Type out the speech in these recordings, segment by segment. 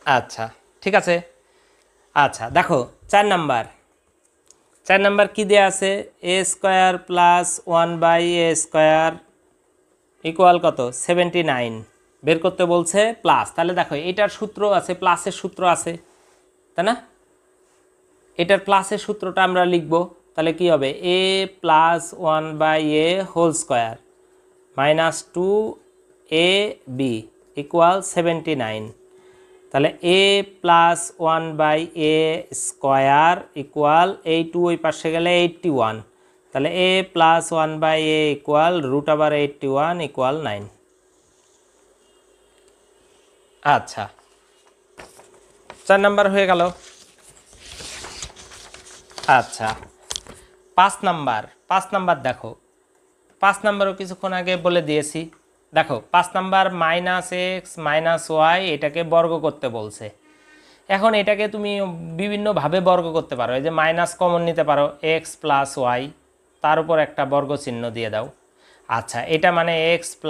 আচ্ছা ঠিক আছে। আচ্ছা দেখো 4 নাম্বার কি দেয়া আছে, এ স্কোয়ার প্লাস 1/a² ইকুয়াল কত 79 বের করতে বলছে প্লাস। তাহলে দেখো এটার সূত্র আছে, প্লাসের সূত্র আছে, তাই না? এটার প্লাসের সূত্রটা আমরা লিখব। তাহলে কি হবে, এ plus 1/a² minus 2ab equal 79। তাহলে এ প্লাস 1/a² ইকুয়াল এই 2 ওই পাশে গেলে 81। তাহলে A plus 1/a equal √81 equal 9। আচ্ছা 4 নাম্বার হয়ে গেল। আচ্ছা 5 নাম্বার দেখো, 5 নাম্বারও কিছুক্ষণ আগে বলে দিয়েছি। দেখো 5 নাম্বার -x - y এটাকে বর্গ করতে বলছে। এখন এটাকে তুমি বিভিন্নভাবে বর্গ করতে পারো। এই যে মাইনাস কমন নিতে পারো, x + y, তার উপর একটা বর্গ চিহ্ন দিয়ে দাও। আচ্ছা এটা মানে x +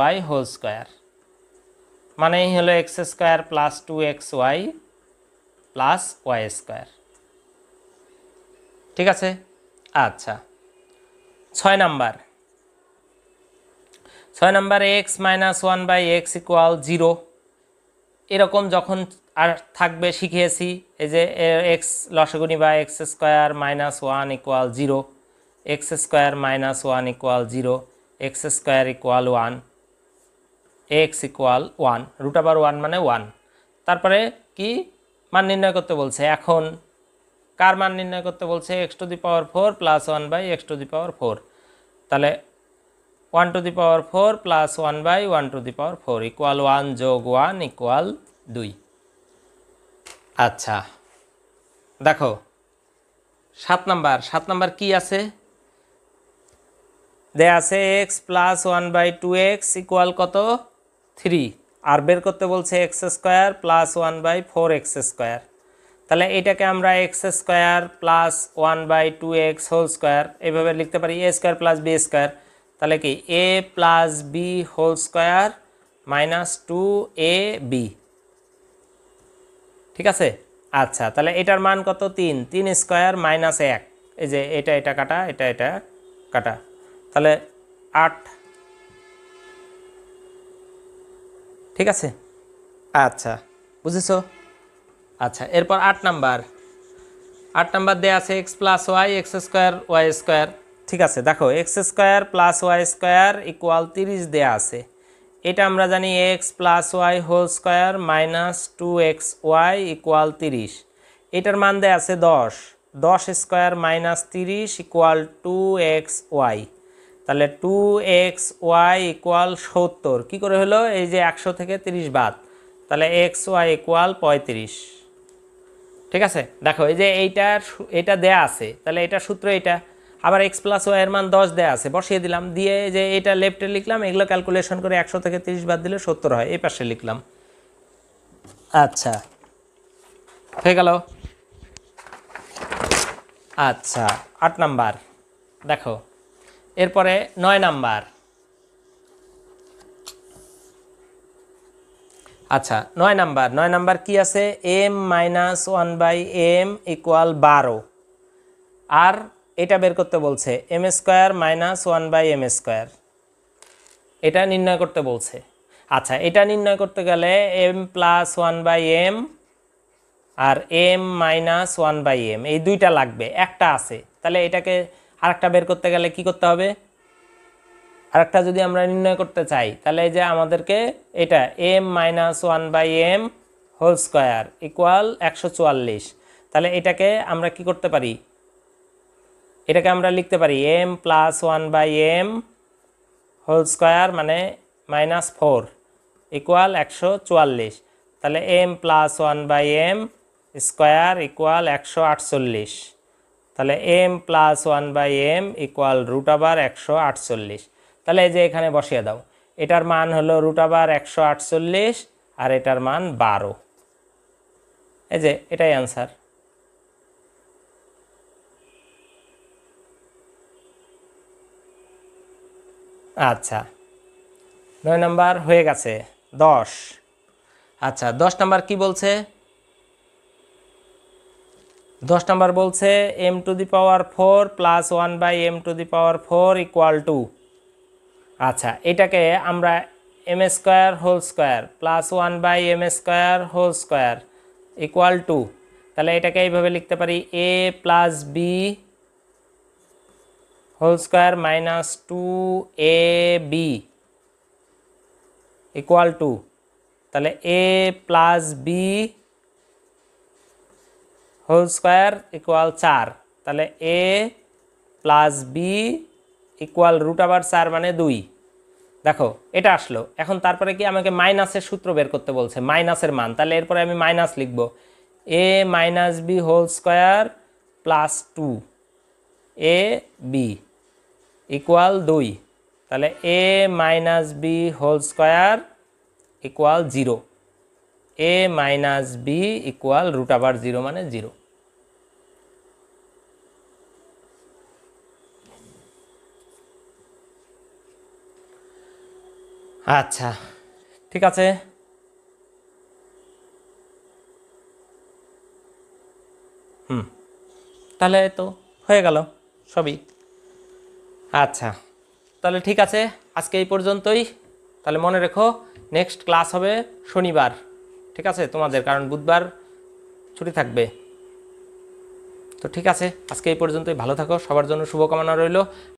y² মানেই হলো x² + 2xy + y²। ঠিক আছে। আচ্ছা 6 নাম্বার x - 1/x = 0। এরকম যখন আর থাকবে শিখিয়েছি, এই যে x লসাগু বা x² - 1 = 0, x² - 1 = 0, x² = 1, x = 1, √1 মানে 1। তারপরে কি মান নির্ণয় করতে বলছে, এখন কার মান নির্ণয় করতে বলছে, x⁴ + 1/x⁴। তাহলে 1⁴ + 1/1⁴ ইকুয়াল 1 + 1 ইকুয়াল 2। আচ্ছা দেখো 7 নাম্বার কি আছে, দেয়া আছে x + 1/2x ইকুয়াল কত 3, আর বের করতে বলছে x² + 1/4x²। তাহলে এটাকে আমরা x² + 1/2x² এইভাবে লিখতে পারি, a² + b²। তাহলে কি a + b² - 2ab। ঠিক আছে। আচ্ছা তাহলে এটার মান কত 3, 3² - 1, এই যে এটা কাটা, এটা কাটা, তাহলে 8। ঠিক আছে। আচ্ছা বুঝেছো। আচ্ছা এরপর 8 নাম্বার দেয়া আছে x + y x² y²। ঠিক আছে দেখো x² + y² ইকুয়াল 30 দেয়া আছে। এটা আমরা জানি x + y² - 2xy ইকুয়াল 30। এটার মান দেয়া আছে 10, 10² - 30 ইকুয়াল 2xy। তাহলে 2xy ইকুয়াল 70। কী করে হলো, এই যে 100 থেকে 30 বাদ, তাহলে xy ইকুয়াল 35। ঠিক আছে দেখো এই যে এটা দেয়া আছে, তাহলে এটা সূত্র এটা। আবার x + y এর মান 10 দেয়া আছে, বসিয়ে দিলাম, দিয়ে যে এটা লেফটে লিখলাম, এগুলো ক্যালকুলেশন করে 100 থেকে 30 বাদ দিলে 70 হয়, এই পাশে লিখলাম। আচ্ছা হয়ে গেল। আচ্ছা 8 নাম্বার দেখো, এরপরে 9 নাম্বার। আচ্ছা 9 নাম্বার কি আছে, m - 1/m ইকুয়াল 12, আর এটা বের করতে বলছে m² - 1/m², এটা নির্ণয় করতে বলছে। আচ্ছা এটা নির্ণয় করতে গেলে m + 1/m আর m - 1/m এই দুইটা লাগবে, একটা আছে। তাহলে এটাকে আরেকটা বের করতে গেলে কি করতে হবে, আরেকটা যদি আমরা নির্ণয় করতে চাই, তাহলে এই যে আমাদেরকে এটা m - 1/m² ইকুয়াল 144। তাহলে এটাকে আমরা কি করতে পারি, এটাকে আমরা লিখতে পারি m + 1/m² মানে -4 ইকুয়াল 144। তাহলে m + 1/m² ইকুয়াল 148। তাহলে m + 1/m ইকুয়াল √148। তাহলে এই যে এখানে বসিয়ে দাও, এটার মান হলো √148 আর এটার মান 12। এই যে এটাই অ্যান্সার। আচ্ছা 9 নাম্বার হয়ে গেছে। 10 আচ্ছা 10 নাম্বার কি বলছে? 10 নাম্বার বলছে m to the power 4 plus 1 by m to the power 4 equal to, আচ্ছা এটাকে আমরা M square whole square plus 1 by M square whole square equal to, তাহলে এটাকে এইভাবে লিখতে পারি A plus B whole square minus 2ab equal to, তাহলে A plus B whole square equal 4, তাহলে A plus B equal root আবার 4 মানে 2। দেখো এটা আসলো। এখন তারপরে কি আমাকে মাইনাসের সূত্র বের করতে বলছে, মাইনাসের মান, তাহলে এরপরে আমি মাইনাস লিখব A minus B whole square plus 2 A B equal 2, তাহলে A minus B whole square equal 0, A minus B equal root আবার 0 মানে 0। আচ্ছা ঠিক আছে, তাহলে তো হয়ে গেল সবই। আচ্ছা তাহলে ঠিক আছে, আজকে এই পর্যন্তই। তাহলে মনে রেখো নেক্সট ক্লাস হবে শনিবার, ঠিক আছে তোমাদের, কারণ বুধবার ছুটি থাকবে। তো ঠিক আছে, আজকে এই পর্যন্তই, ভালো থাকো, সবার জন্য শুভকামনা রইল।